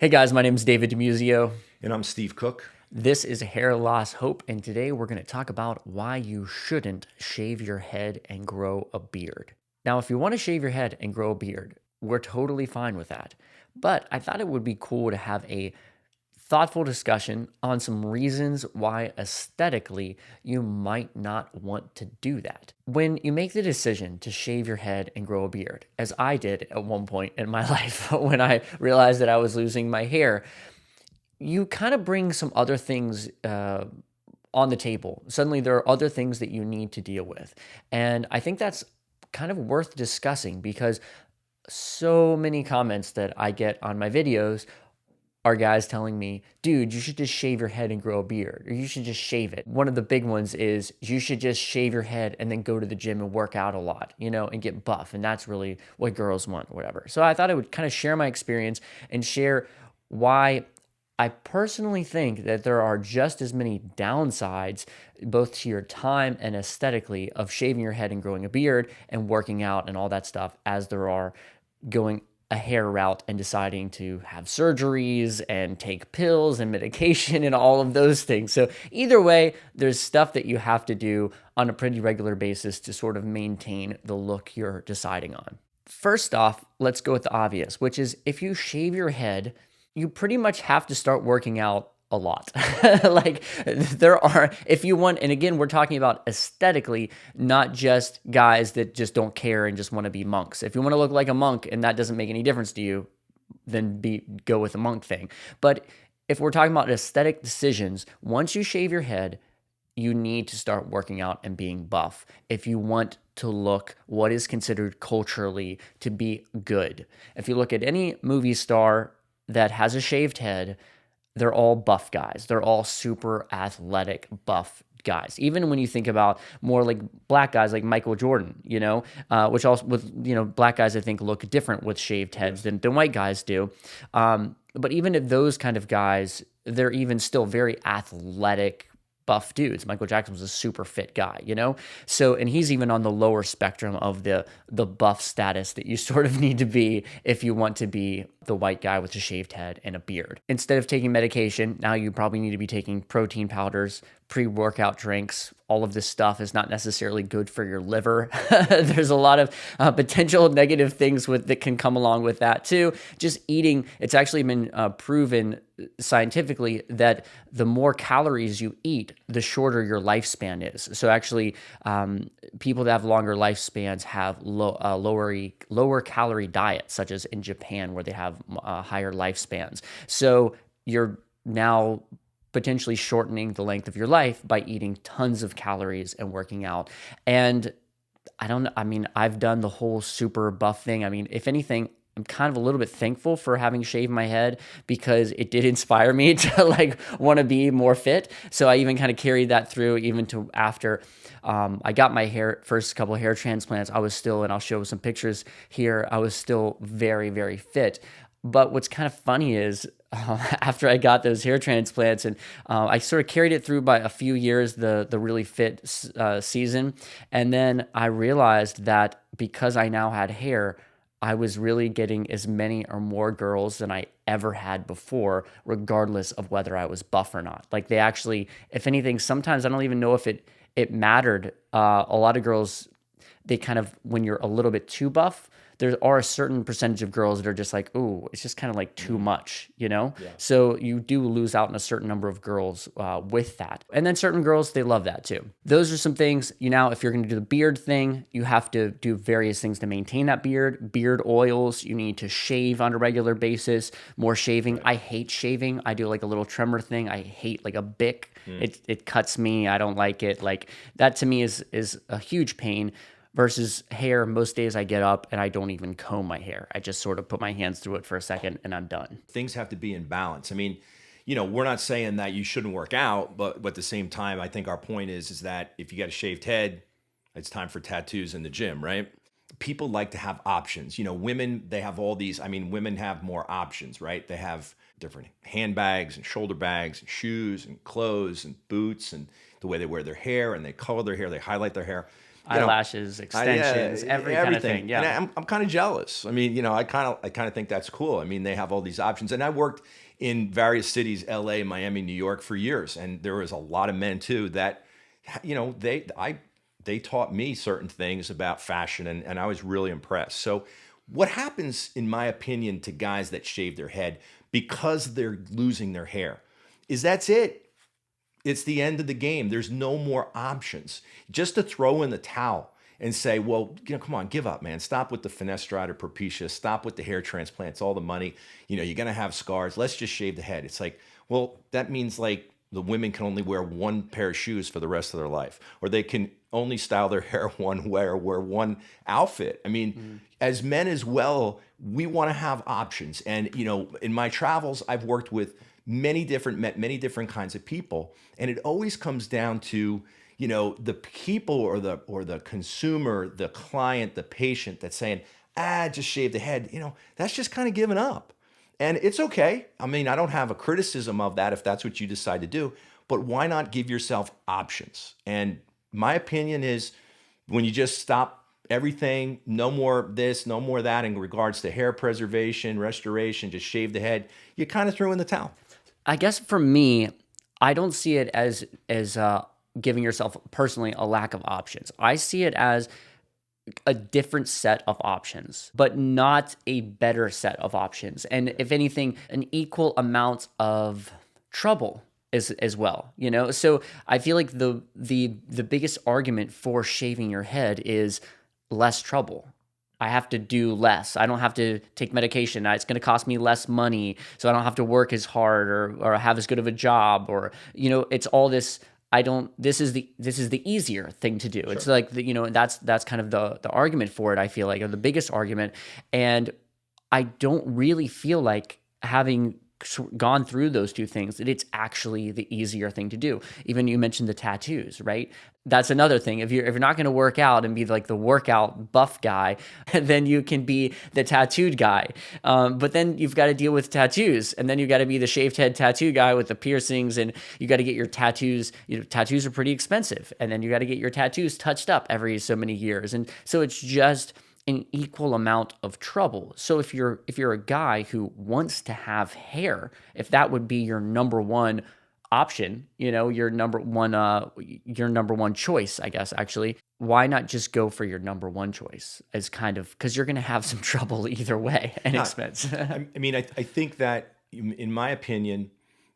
Hey guys, my name is David DeMuzio. And I'm Steve Cook. This is Hair Loss Hope, and today we're going to talk about why you shouldn't shave your head and grow a beard. Now, if you want to shave your head and grow a beard, we're totally fine with that. But I thought it would be cool to have a thoughtful discussion on some reasons why aesthetically you might not want to do that. When you make the decision to shave your head and grow a beard, as I did at one point in my life when I realized that I was losing my hair, you kind of bring some other things on the table. Suddenly, there are other things that you need to deal with. And I think that's kind of worth discussing because so many comments that I get on my videos are guys telling me, dude, you should just shave your head and grow a beard, or you should just shave it. One of the big ones is you should just shave your head and then go to the gym and work out a lot, and get buff. And that's really what girls want, whatever. So I thought I would kind of share my experience and share why I personally think that there are just as many downsides, both to your time and aesthetically, of shaving your head and growing a beard and working out and all that stuff as there are going a hair route and deciding to have surgeries and take pills and medication and all of those things. So either way, there's stuff that you have to do on a pretty regular basis to sort of maintain the look you're deciding on. First off, let's go with the obvious, which is if you shave your head, you pretty much have to start working out a lot. Like there are, if you want, and again, we're talking about aesthetically, not just guys that just don't care and just want to be monks. If you want to look like a monk and that doesn't make any difference to you, then go with the monk thing. But if we're talking about aesthetic decisions, once you shave your head, you need to start working out and being buff if you want to look what is considered culturally to be good. If you look at any movie star that has a shaved head, they're all buff guys. They're all super athletic, buff guys. Even when you think about more like black guys like Michael Jordan, which also with, black guys I think look different with shaved heads than white guys do. But even if those kind of guys, they're even still very athletic, buff dudes. Michael Jackson was a super fit guy, So, and he's even on the lower spectrum of the buff status that you sort of need to be if you want to be the white guy with a shaved head and a beard. Instead of taking medication, now you probably need to be taking protein powders, pre-workout drinks. All of this stuff is not necessarily good for your liver. There's a lot of potential negative things that can come along with that too. Just eating, it's actually been proven scientifically that the more calories you eat, the shorter your lifespan is. So actually, people that have longer lifespans have lower calorie diets, such as in Japan, where they have higher lifespans. So you're now potentially shortening the length of your life by eating tons of calories and working out. And I've done the whole super buff thing. If anything, I'm kind of a little bit thankful for having shaved my head because it did inspire me to want to be more fit. So I even kind of carried that through even to after I got my first couple of hair transplants. I was still, and I'll show some pictures here, I was still very, very fit. But what's kind of funny is after I got those hair transplants, and I sort of carried it through by a few years, the really fit season. And then I realized that because I now had hair, I was really getting as many or more girls than I ever had before, regardless of whether I was buff or not. Like they actually, if anything, sometimes I don't even know if it mattered. A lot of girls, they kind of, when you're a little bit too buff, there are a certain percentage of girls that are just like, ooh, it's just kind of like too much, Yeah. So you do lose out on a certain number of girls with that. And then certain girls, they love that too. Those are some things, if you're going to do the beard thing, you have to do various things to maintain that beard. Beard oils, you need to shave on a regular basis, more shaving. Right. I hate shaving. I do like a little trimmer thing. I hate like a Bic. It cuts me. I don't like it. Like that to me is a huge pain. Versus hair, most days I get up and I don't even comb my hair. I just sort of put my hands through it for a second and I'm done. Things have to be in balance. We're not saying that you shouldn't work out, but at the same time, I think our point is that if you got a shaved head, it's time for tattoos in the gym, right? People like to have options. Women, they have all these, women have more options, right? They have different handbags and shoulder bags and shoes and clothes and boots and the way they wear their hair and they color their hair, they highlight their hair. Eyelashes, extensions, every kind of everything. thing. And Yeah. I'm kind of jealous. I mean, I kind of think that's cool. I mean, they have all these options, and I worked in various cities, L.A., Miami, New York, for years, and there was a lot of men too that, they taught me certain things about fashion, and I was really impressed. So, what happens, in my opinion, to guys that shave their head because they're losing their hair is that's it. It's the end of the game. There's no more options. Just to throw in the towel and say, well, come on, give up, man. Stop with the finasteride or propecia. Stop with the hair transplants, all the money. You're going to have scars. Let's just shave the head. It's like, well, that means like the women can only wear one pair of shoes for the rest of their life, or they can only style their hair one way or wear one outfit. I mean, as men as well, we want to have options. And, in my travels, I've worked with met many different kinds of people, and it always comes down to the people or the consumer, the client, the patient that's saying, just shave the head. That's just kind of giving up, and it's okay. I mean, I don't have a criticism of that if that's what you decide to do, but why not give yourself options? And my opinion is, when you just stop everything, no more this, no more that, in regards to hair preservation, restoration, just shave the head, you kind of throw in the towel. I guess for me, I don't see it as giving yourself personally a lack of options. I see it as a different set of options, but not a better set of options. And if anything, an equal amount of trouble as well. So I feel like the biggest argument for shaving your head is less trouble. I have to do less. I don't have to take medication. It's going to cost me less money, so I don't have to work as hard or have as good of a job, or it's all this. This is the easier thing to do. Sure. It's like that's kind of the argument for it. I feel like, or the biggest argument, and I don't really feel like, having gone through those two things, that it's actually the easier thing to do. Even you mentioned the tattoos, right? That's another thing. If you're not going to work out and be like the workout buff guy, then you can be the tattooed guy. But then you've got to deal with tattoos, and then you got to be the shaved head tattoo guy with the piercings, and you got to get your tattoos. Tattoos are pretty expensive, and then you got to get your tattoos touched up every so many years, and so it's just an equal amount of trouble. So if you're a guy who wants to have hair, if that would be your number one option, your number one choice, I guess, actually, why not just go for your number one choice, as kind of, because you're going to have some trouble either way and expense. I mean, I think that, in my opinion,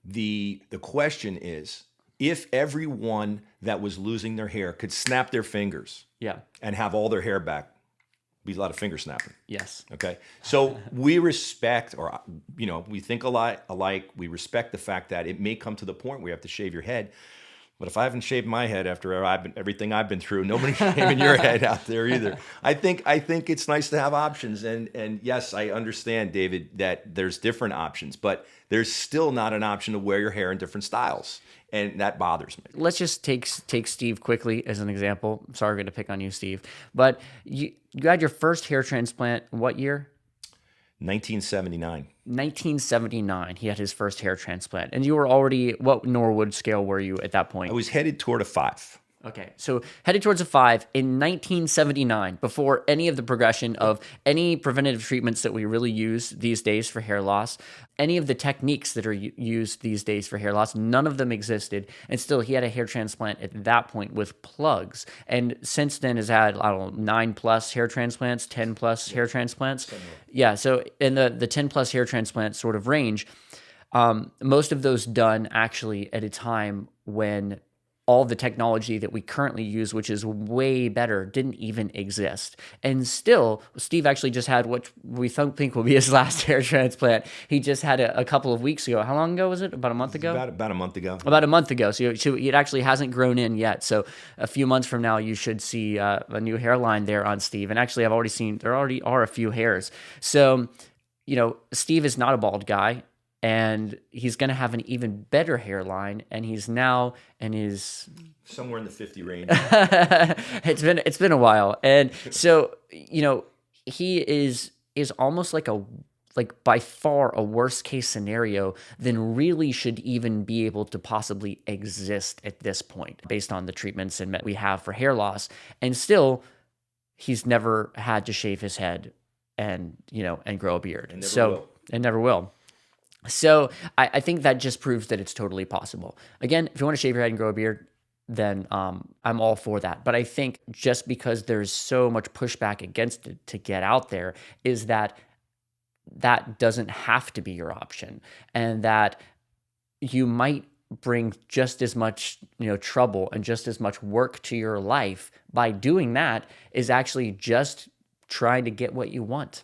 the question is, if everyone that was losing their hair could snap their fingers, and have all their hair back, be a lot of finger snapping. Yes. Okay. So we respect, or we think alike. We respect the fact that it may come to the point where you have to shave your head. But if I haven't shaved my head after everything I've been through, nobody's shaving your head out there either. I think it's nice to have options, and yes, I understand, David, that there's different options, but there's still not an option to wear your hair in different styles. And that bothers me. Let's just take Steve quickly as an example. Sorry, we're going to pick on you, Steve. But you had your first hair transplant what year? 1979. 1979, he had his first hair transplant. And you were already, what Norwood scale were you at that point? I was headed toward a 5. Okay, so headed towards a 5 in 1979, before any of the progression of any preventative treatments that we really use these days for hair loss, any of the techniques that are used these days for hair loss, none of them existed. And still, he had a hair transplant at that point with plugs. And since then has had, 9+ hair transplants, 10+ hair transplants. Yeah, so in the 10+ hair transplant sort of range, most of those done actually at a time when all the technology that we currently use, which is way better, didn't even exist. And still, Steve actually just had what we think will be his last hair transplant. He just had a couple of weeks ago. How long ago was it? About a month ago? About a month ago. About a month ago. So it actually hasn't grown in yet. So a few months from now, you should see a new hairline there on Steve. And actually, I've already seen, there already are a few hairs. So, Steve is not a bald guy. And he's going to have an even better hairline, and he's now in his somewhere in the 50 range. It's been a while, and so he is almost like a like by far a worst case scenario than really should even be able to possibly exist at this point based on the treatments and we have for hair loss. And still, he's never had to shave his head and, and grow a beard. And never will. And never will. So I think that just proves that it's totally possible. Again, if you want to shave your head and grow a beard, then I'm all for that. But I think just because there's so much pushback against it to get out there is that doesn't have to be your option, and that you might bring just as much trouble and just as much work to your life by doing that is actually just trying to get what you want.